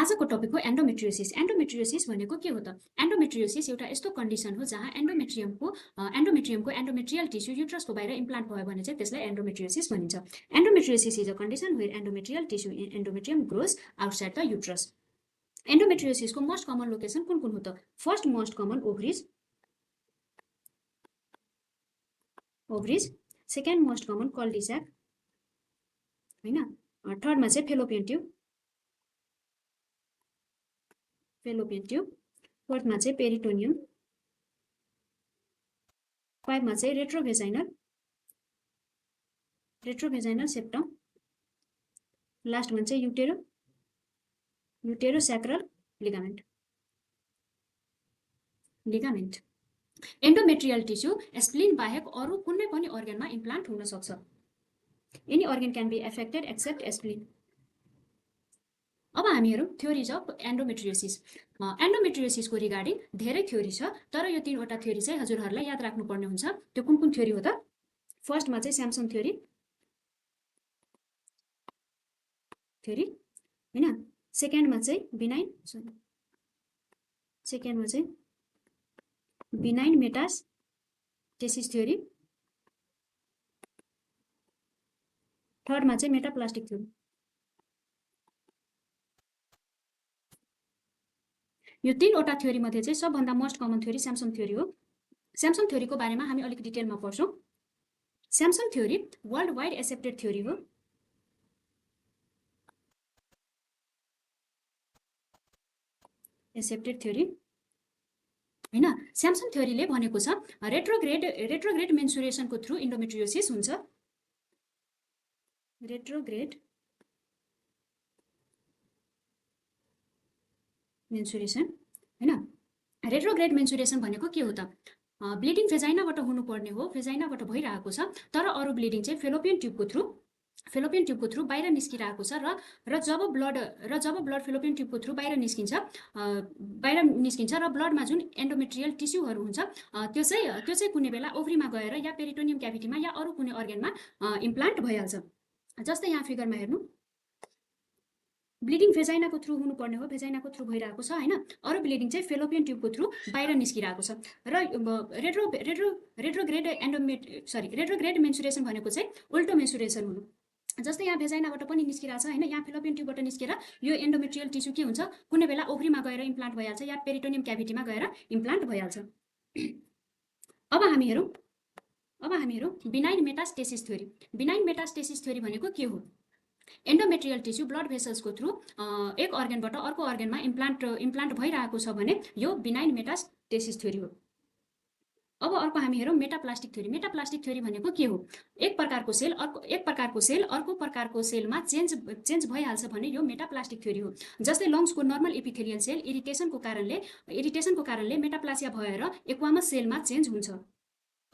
आजको टपिक हो endometriosis. Endometriosis भनेको के हो त? एन्डोमेट्रियोसिस एउटा यस्तो कन्डिसन हो जहाँ एन्डोमेट्रियमको एन्डोमेट्रियल टिस्यु युट्रसको बाहिर इम्प्लान्ट भयो भने चाहिँ त्यसलाई एन्डोमेट्रियोसिस भनिन्छ। Endometriosis is a condition where endometrial tissue in endometrium grows outside the uterus. एन्डोमेट्रियोसिसको मोस्ट कमन लोकेसन कुन कुन हो त? First most common ovaries, second most common cul de sac हैन, थर्डमा चाहिँ फेलोपियन ट्युब, फोर्थमा चाहिँ पेरिटोनियम, फाइभमा चाहिँ रेट्रोभेजाइनल सेप्टम, लास्टमा चाहिँ uterosacral ligament. Endometrial tissue spleen बाहेक अरू कुनै पनि अर्गनमा इम्प्लान्ट हुन सक्छ। Any organ can be affected except spleen. अब हामी हेरौँ थ्योरिज अफ एन्डोमेट्रियोसिस। एन्डोमेट्रियोसिसको रिगार्डिङ धेरै थ्योरी छ, तर यो तीनवटा थ्योरी चाहिँ हजुरहरूलाई याद राख्नुपर्ने हुन्छ। त्यो कुन कुन थ्योरी हो त? फर्स्टमा चाहिँ स्यामसन थ्योरी हैन, सेकेन्डमा चाहिँ बिनाइन मेटास्टेसिस थ्योरी, थर्डमा चाहिँ मेटाप्लास्टिक थ्योरी। यो तीनवटा थ्योरी मध्ये चाहिँ सबभन्दा most common theory Sampson theory हो। स्यामसन थ्योरीको बारेमा हामी अलिक डिटेलमा पढ्छौँ। Sampson theory worldwide accepted theory हो। हैन, स्यामसन थ्योरीले भनेको छ रेट्रोग्रेड मेन्सुरेसनको थ्रु इन्डोमेट्रियोसिस हुन्छ। रेट्रोग्रेड मेन्सुरेसन हैन, रेट्रोग्रेड मेन्सुरेसन भनेको के हो त? ब्लिडिङ भेजाइनाबाट हुनुपर्ने हो, भेजाइनाबाट भइरहेको छ, तर अरू ब्लिडिङ चाहिँ फेलोपियन ट्युबको थ्रु बाहिर निस्किरहेको छ र जब ब्लड फेलोपियन ट्युबको थ्रु बाहिर निस्किन्छ र ब्लडमा जुन एन्डोमेट्रियल टिस्युहरू हुन्छ त्यो चाहिँ कुनै बेला ओभरीमा गएर या पेरिटोनियम क्याभिटीमा या अरू कुनै अर्गनमा इम्प्लान्ट भइहाल्छ। जस्तै यहाँ फिगरमा हेर्नु, ब्लिडिङ भेजाइनाको थ्रु हुनुपर्ने हो, भेजाइनाको थ्रु भइरहेको छ हैन, अरू ब्लिडिङ चाहिँ फेलोपियन ट्युबको थ्रु बाहिर निस्किरहेको छ। र रेट्रोग्रेड मेन्सुरेसन भनेको चाहिँ उल्टो मेन्सुरेसन हुनु। जस्तै यहाँ भेजाइनाबाट पनि निस्किरहेछ हैन, यहाँ फेलोपियन ट्युबबाट निस्केर यो एन्डोमेट्रियल टिस्यु के हुन्छ, कुनै बेला ओभरीमा गएर इम्प्लान्ट भइहाल्छ या पेरिटोनियम क्याभिटीमा गएर इम्प्लान्ट भइहाल्छ। अब हामी हेरौँ benign metastasis theory. Benign metastasis theory भनेको के हो? एन्डोमेट्रियल टिस्यु ब्लड भेसल्सको थ्रु एक अर्गनबाट अर्को अर्गनमा इम्प्लान्ट भइरहेको छ भने यो बिनाइन मेटास्टेसिस थ्योरी हो। अब अर्को हामी हेरौँ मेटाप्लास्टिक थ्योरी। मेटाप्लास्टिक थ्योरी भनेको के हो? एक प्रकारको सेल अर्को प्रकारको सेलमा चेन्ज भइहाल्छ भने यो मेटाप्लास्टिक थ्योरी हो। जस्तै लङ्सको नर्मल एपिथेलियल सेल इरिटेसनको कारणले मेटाप्लासिया भएर एक्वामस सेलमा चेन्ज हुन्छ।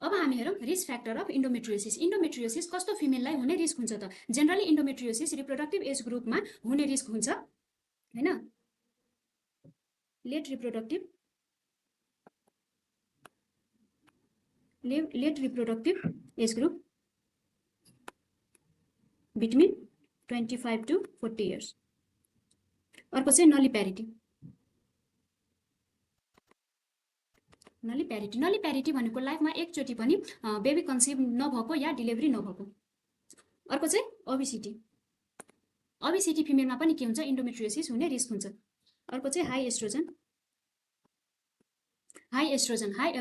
अब हामी हेरौँ रिस्क फ्याक्टर अफ इन्डोमेट्रियोसिस। इन्डोमेट्रियोसिस कस्तो फिमेललाई हुने रिस्क हुन्छ त? जेनरली इन्डोमेट्रियोसिस रिप्रोडक्टिभ एज ग्रुपमा हुने रिस्क हुन्छ हैन, late reproductive age group between 25 to 40 years. अर्को चाहिँ नलिप्यारिटी भनेको लाइफमा एकचोटि पनि बेबी कन्सिभ नभएको या डिलिभरी नभएको। अर्को चाहिँ ओबेसिटी फिमेलमा पनि के हुन्छ? इन्डोमेट्रियोसिस हुने रिस्क हुन्छ। अर्को चाहिँ हाई एस्ट्रोजन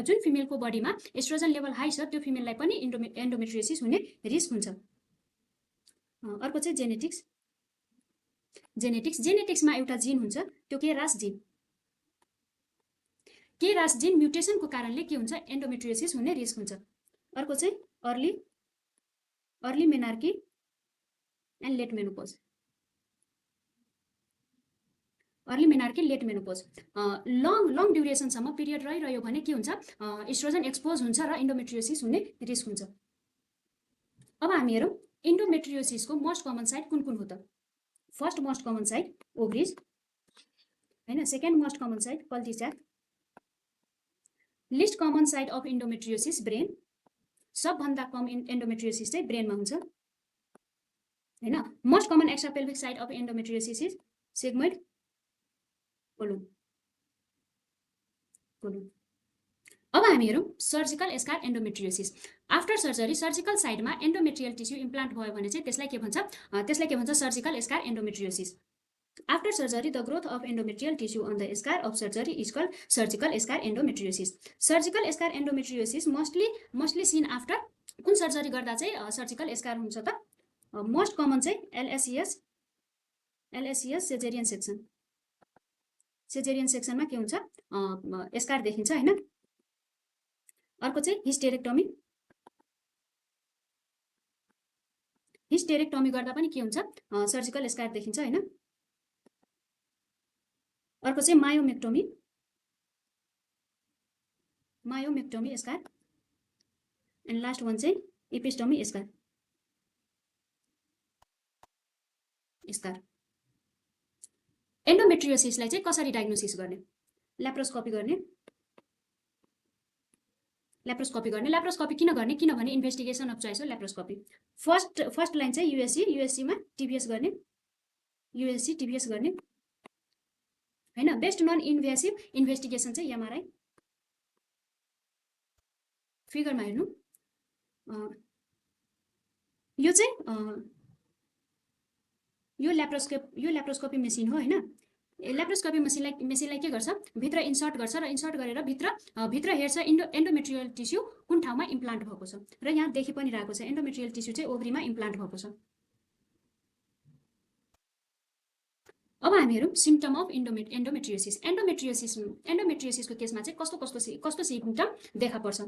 जुन फिमेलको बडीमा एस्ट्रोजन लेभल हाई छ त्यो फिमेललाई पनि एन्डोमेट्रियोसिस हुने रिस्क हुन्छ। अर्को चाहिँ जेनेटिक्समा एउटा जिन हुन्छ, त्यो केरास जिन म्युटेसनको कारणले के हुन्छ? एन्डोमेट्रियोसिस हुने रिस्क हुन्छ। अर्को चाहिँ early menarche and late menopause. Long ड्युरेसनसम्म पिरियड रहिरह्यो भने के हुन्छ? एस्ट्रोजन एक्सपोज हुन्छ र इन्डोमेट्रियोसिस हुने रिस्क हुन्छ। अब हामी हेरौँ इन्डोमेट्रियोसिसको मोस्ट कमन साइट कुन कुन हो त? First most common site ovaries हैन, second most common site cul de sac, least common site of endometriosis brain. सबभन्दा कम एन्डोमेट्रियोसिस चाहिँ ब्रेनमा हुन्छ हैन। Most common extrapelvic site of endometriosis is sigmoid colon अब हामी हेरौँ surgical scar endometriosis. After surgery surgical साइडमा एन्डोमेट्रियल टिस्यु इम्प्लान्ट भयो भने चाहिँ त्यसलाई के भन्छ surgical scar endometriosis. After surgery, the growth of endometrial tissue on the scar of surgery is called surgical scar endometriosis. Surgical scar endometriosis mostly seen after कुन surgery गर्दा चाहिँ सर्जिकल स्कार हुन्छ त? मोस्ट कमन चाहिँ एलएससिएस सेजेरियन section. सेजेरियन सेक्सनमा के हुन्छ? Scar देखिन्छ हैन? अर्को चाहिँ हिस्टेरेक्टोमी। हिस्टेरेक्टोमी गर्दा पनि के हुन्छ? सर्जिकल स्कार देखिन्छ हैन? अर्को चाहिँ myomectomy scar and last one चाहिँ इपिस्टोमी स्कार। एन्डोमेट्रियोसिसलाई चाहिँ कसरी डायग्नोसिस गर्ने? ल्याप्रोस्कोपी गर्ने। ल्याप्रोस्कोपी किन गर्ने? किनभने इन्भेस्टिगेसन अफ चोइस हो ल्याप्रोस्कोपी। फर्स्ट लाइन चाहिँ युएससीमा टिबिएस गर्ने, टिबिएस गर्ने हैन। बेस्ट नन इन्भेसिभ इन्भेस्टिगेसन चाहिँ एमआरआई। फिगरमा हेर्नु, यो चाहिँ यो ल्याप्रोस्कोपी मेसिन हो हैन। ल्याप्रोस्कोपी मेसिनलाई के गर्छ? भित्र इन्सर्ट गर्छ र इन्सर्ट गरेर भित्र हेर्छ एन्डोमेट्रियल टिस्यु कुन ठाउँमा इम्प्लान्ट भएको छ। र यहाँ देखि पनि रहेको छ एन्डोमेट्रियल टिस्यु चाहिँ ओभरीमा इम्प्लान्ट भएको छ। अब हामी हेरौँ सिम्पटम अफ एन्डोमेट्रियोसिस। एन्डोमेट्रियोसिसको केसमा चाहिँ कस्तो सिम्पटम देखा पर्छ?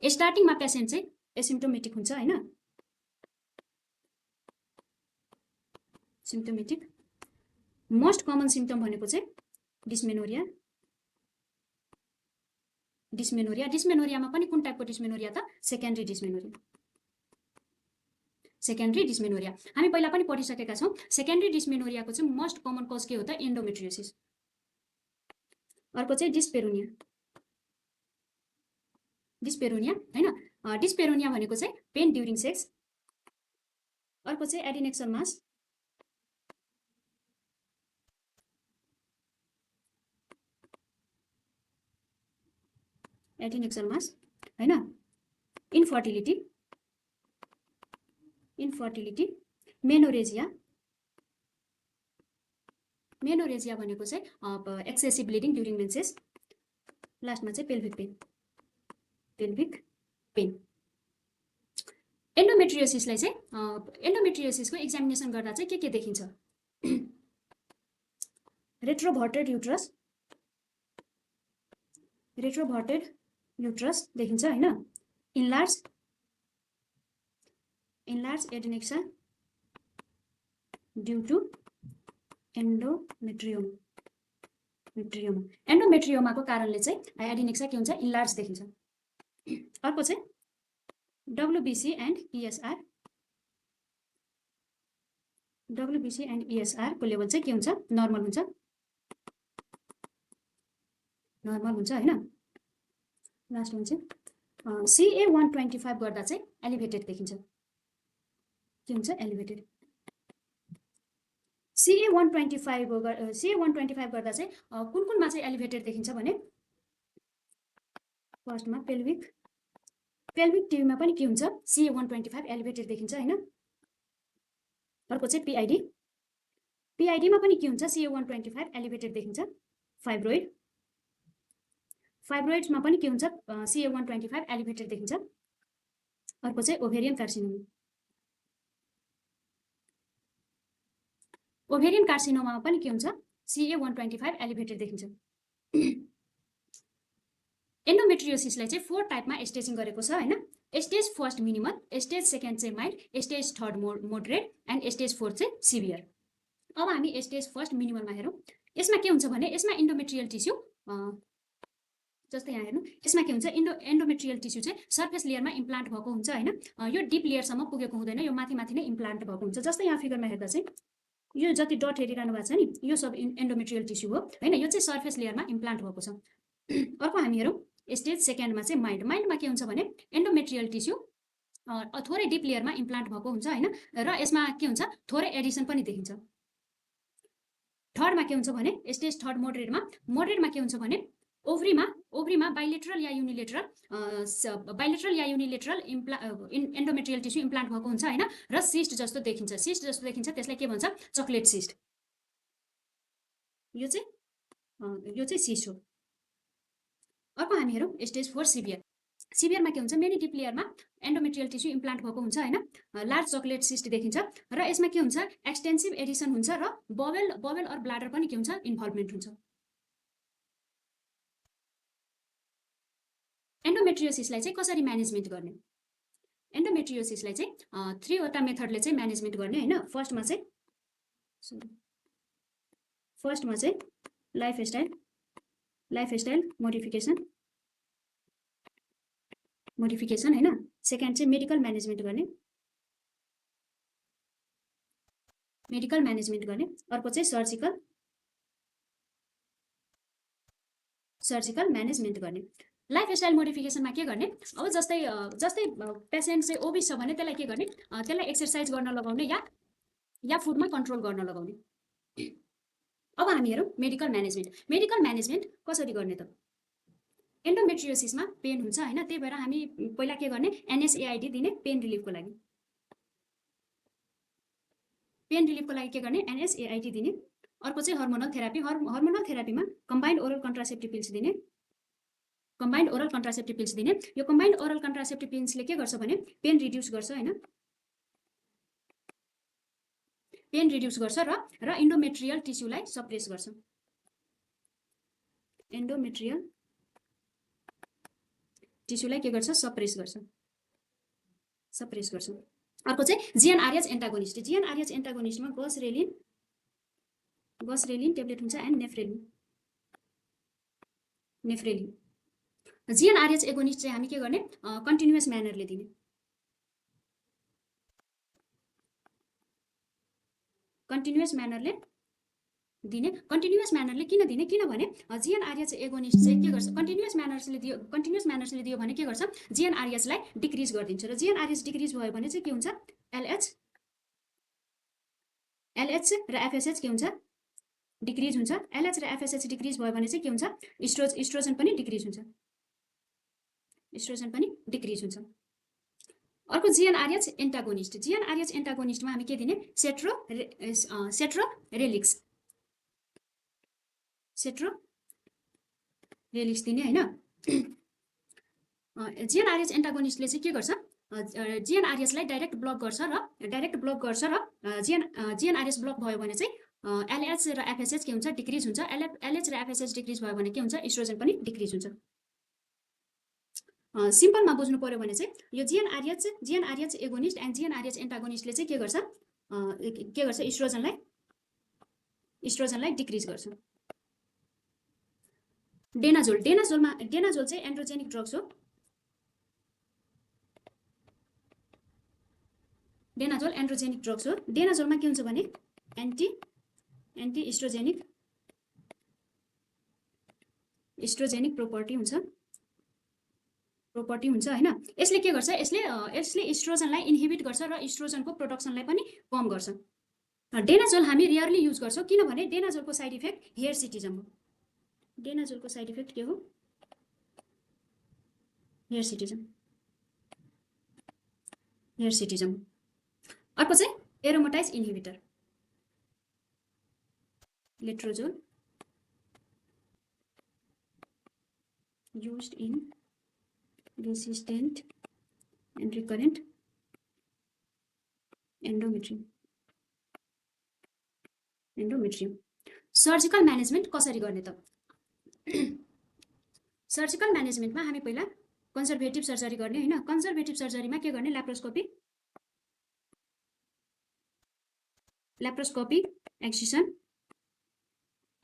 स्टार्टिङमा पेसेन्ट चाहिँ एसिम्प्टोमेटिक हुन्छ हैन। सिम्प्टोमेटिक मोस्ट कमन सिम्पटम भनेको चाहिँ डिस्मेनोरियामा पनि कुन टाइपको डिस्मेनोरिया त? Secondary dysmenorrhoea. हामी पहिला पनि पढिसकेका छौँ। सेकेन्डरी डिस्मेनोरियाको चाहिँ मोस्ट कमन कज के हो त? एन्डोमेट्रियोसिस। अर्को चाहिँ डिस्पेरोनिया हैन। डिस्पेरोनिया भनेको चाहिँ पेन ड्युरिङ सेक्स। अर्को चाहिँ एडिनेक्सल मास। हैन। इन्फर्टिलिटी, मेनोरेजिया भनेको चाहिँ एक्सेसिभ ब्लिडिङ ड्युरिङ मेन्सेस। लास्टमा चाहिँ पेल्भिक पेन। एन्डोमेट्रियोसिसलाई चाहिँ एन्डोमेट्रियोसिसको एक्जामिनेसन गर्दा चाहिँ के देखिन्छ? रेट्रोभर्टेड युट्रस देखिन्छ हैन। इन्लार्ज एडिनेक्सा ड्यू टु एन्डोमेट्रियोमाको कारणले चाहिँ एडिनेक्सा के हुन्छ? इन्लार्ज देखिन्छ। अर्को चाहिँ WBC एन्ड ESR को लेभल चाहिँ के हुन्छ? नर्मल हुन्छ हैन। लास्ट वान चाहिँ CA125 गर्दा चाहिँ एलिभेटेड देखिन्छ। के हुन्छ? एलिभेटेड। CA125 गर्दा चाहिँ कुनमा चाहिँ एलिभेटेड देखिन्छ भने फर्स्टमा पेल्भिक ट्युबमा पनि के हुन्छ? CA125 एलिभेटेड देखिन्छ हैन। अर्को चाहिँ PIDमा पनि के हुन्छ? CA125 एलिभेटेड देखिन्छ। फाइब्रोइड्समा पनि के हुन्छ? CA125 एलिभेटेड देखिन्छ। अर्को चाहिँ ओभेरियन कार्सिनोमा पनि के हुन्छ? CA125 एलिभेटेड देखिन्छ। एन्डोमेट्रियोसिसलाई चाहिँ 4 टाइपमा स्टेजिङ गरेको छ हैन। Stage first minimal, stage second चाहिँ mild, stage third moderate and stage 4 चाहिँ सिभियर। अब हामी स्टेज फर्स्ट मिनिमलमा हेरौँ। यसमा के हुन्छ भने यसमा एन्डोमेट्रियल टिस्यु जस्तै यहाँ हेर्नु, यसमा के हुन्छ? एन्डोमेट्रियल टिस्यु चाहिँ सर्फेस लेयरमा इम्प्लान्ट भएको हुन्छ हैन। यो डिप लेयरसम्म पुगेको हुँदैन, यो माथि नै इम्प्लान्ट भएको हुन्छ। जस्तै यहाँ फिगरमा हेर्दा चाहिँ यो जति डट हेरिरहनु भएको छ नि, यो सब एन्डोमेट्रियल टिस्यु हो हैन। यो चाहिँ सर्फेस लेयरमा इम्प्लान्ट भएको छ। अर्को हामी हेरौँ स्टेज सेकेन्डमा चाहिँ माइल्डमा के हुन्छ भने एन्डोमेट्रियल टिस्यु थोरै डिप लेयरमा इम्प्लान्ट भएको हुन्छ हैन। र यसमा के हुन्छ? थोरै एडिसन पनि देखिन्छ। थर्डमा के हुन्छ भने स्टेज थर्ड मोडरेटमा के हुन्छ भने ओभरीमा बाइलेटरल या युनिलेटरल एन्डोमेट्रियल टिस्यु इम्प्लान्ट भएको हुन्छ हैन र सिस्ट जस्तो देखिन्छ त्यसलाई के भन्छ चकलेट सिस्ट यो चाहिँ सिस्ट हो अर्को हामी हेरौँ स्टेज 4 सिभियरमा के हुन्छ मेनी डिप लेयरमा एन्डोमेट्रियल टिस्यु इम्प्लान्ट भएको हुन्छ हैन लार्ज चकलेट सिस्ट देखिन्छ र यसमा के हुन्छ एक्सटेन्सिभ एडिसन हुन्छ र बवेल अर ब्लाडर पनि के हुन्छ इन्भल्भमेन्ट हुन्छ एन्डोमेट्रियोसिसलाई चाहिँ कसरी म्यानेजमेन्ट गर्ने एन्डोमेट्रियोसिसलाई चाहिँ 3 वटा मेथडले चाहिँ म्यानेजमेन्ट गर्ने हैन फर्स्टमा चाहिँ लाइफस्टाइल मोडिफिकेसन हैन सेकेन्ड चाहिँ मेडिकल म्यानेजमेन्ट गर्ने अर्को चाहिँ सर्जिकल म्यानेजमेन्ट गर्ने लाइफस्टाइल मोडिफिकेसनमा के गर्ने अब जस्तै पेसेन्ट चाहिँ ओबिस छ भने त्यसलाई के गर्ने त्यसलाई एक्सरसाइज गर्न लगाउने या फुडमा कन्ट्रोल गर्न लगाउने अब हामी हेरौँ मेडिकल म्यानेजमेन्ट कसरी गर्ने त एन्डोमेट्रियोसिसमा पेन हुन्छ हैन त्यही भएर हामी पहिला के गर्ने NSAID दिने पेन रिलिफको लागि के गर्ने NSAID दिने अर्को चाहिँ हर्मोनल थेरापीमा कम्बाइन्ड ओरल कन्ट्रासेप्टिभ पिल्स दिने यो कम्बाइन्ड ओरल कन्ट्रासेप्टिभ पिल्सले के गर्छ भने पेन रिड्युस गर्छ हैन र एन्डोमेट्रियल टिस्युलाई सप्रेस गर्छ सप्रेस गर्छ अर्को चाहिँ GnRH एन्टागोनिस्टमा गसरेलिन ट्याब्लेट हुन्छ एन्ड नेफ्रेलिन GnRH एगोनिस्ट चाहिँ हामी के गर्ने कन्टिन्युअस म्यानरले दिने कन्टिन्युअस म्यानरले किन दिने किनभने GnRH एगोनिस्ट चाहिँ के गर्छ कन्टिन्युअस म्यानर्सले दियो भने के गर्छ GnRH लाई डिक्रिज गरिदिन्छ र GnRH डिक्रिज भयो भने चाहिँ के हुन्छ LH र FSH के हुन्छ डिक्रिज हुन्छ LH र FSH डिक्रिज भयो भने चाहिँ के हुन्छ इस्ट्रोजन पनि डिक्रिज हुन्छ अर्को GnRH एन्टागोनिस्टमा हामी के दिने सेट्रोरेलिक्स दिने हैन GnRH एन्टागोनिस्टले चाहिँ के गर्छ GnRH लाई डाइरेक्ट ब्लक गर्छ र GnRH ब्लक भयो भने चाहिँ LH र FSH के हुन्छ डिक्रिज हुन्छ LH र FSH डिक्रिज भयो भने के हुन्छ इस्ट्रोजन पनि डिक्रिज हुन्छ सिम्पलमा बुझ्नु पर्यो भने चाहिँ यो GnRH एगोनिस्ट एन्ड GnRH एन्टागोनिस्टले चाहिँ के गर्छ इस्ट्रोजनलाई डिक्रिज गर्छ डेनाजोल चाहिँ एन्ड्रोजेनिक ड्रग्स हो डेनाजोलमा के हुन्छ भने एन्टी इस्ट्रोजेनिक प्रोपर्टी हुन्छ हैन यसले के गर्छ यसले इस्ट्रोजनलाई इन्हिबिट गर्छ र इस्ट्रोजनको प्रोडक्सनलाई पनि कम गर्छ डेनाजोल हामी रेयरली युज गर्छौं किनभने डेनाजोलको साइड इफेक्ट हियरसिटिजम हो डेनाजोलको साइड इफेक्ट के हो हियरसिटिजम अर्को चाहिँ aromatase inhibitor letrozole used in resistant and recurrent endometrium surgical management कसरी गर्ने त सर्जिकल म्यानेजमेन्टमा हामी पहिला कन्जर्भेटिभ सर्जरी गर्ने हैन कन्जर्भेटिभ सर्जरीमा के गर्ने laparoscopy excision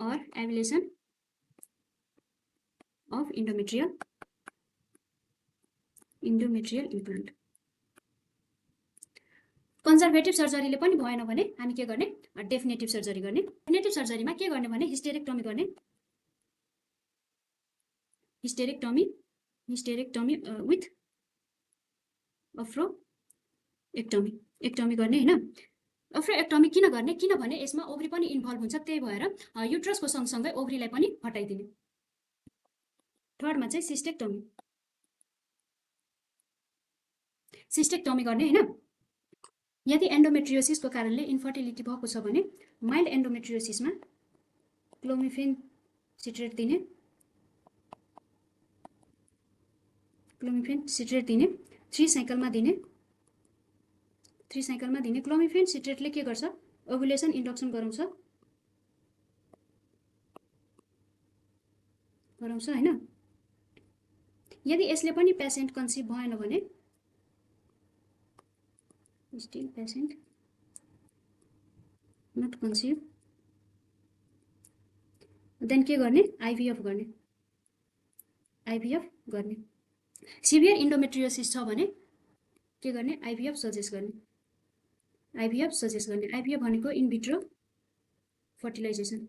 or ablation of endometrial implant conservative सर्जरीले पनि भएन भने हामी के गर्ने डेफिनेटिभ सर्जरी गर्ने डेफिनेटिभ सर्जरीमा के गर्ने भने हिस्टेरेक्टोमी गर्ने हिस्टेरेक्टोमी विथ अफ्रोएक्टोमी गर्ने हैन ओफ्रेक्टमी किन गर्ने किनभने यसमा ओभरी पनि इन्भल्भ हुन्छ त्यही भएर युट्रसको सँगसँगै ओभरीलाई पनि हटाइदिने थर्डमा चाहिँ सिस्टेक्टमी गर्ने हैन यदि एन्डोमेट्रियोसिसको कारणले इन्फर्टिलिटी भएको छ भने माइल्ड एन्डोमेट्रियोसिसमा क्लोमिफेन सिट्रेट दिने 3 साइकलमा दिने क्लोमिफेन सिट्रेटले के गर्छ ओभुलेसन इन्डक्सन गराउँछ हैन यदि यसले पनि पेशेन्ट कन्सिभ भएन भने still patient not conceive then के गर्ने आइभीएफ गर्ने सिभियर इन्डोमेट्रियोसिस छ भने के गर्ने आइभीएफ सजेस्ट गर्ने आइभीएफ भनेको इन भिट्रो फर्टिलाइजेसन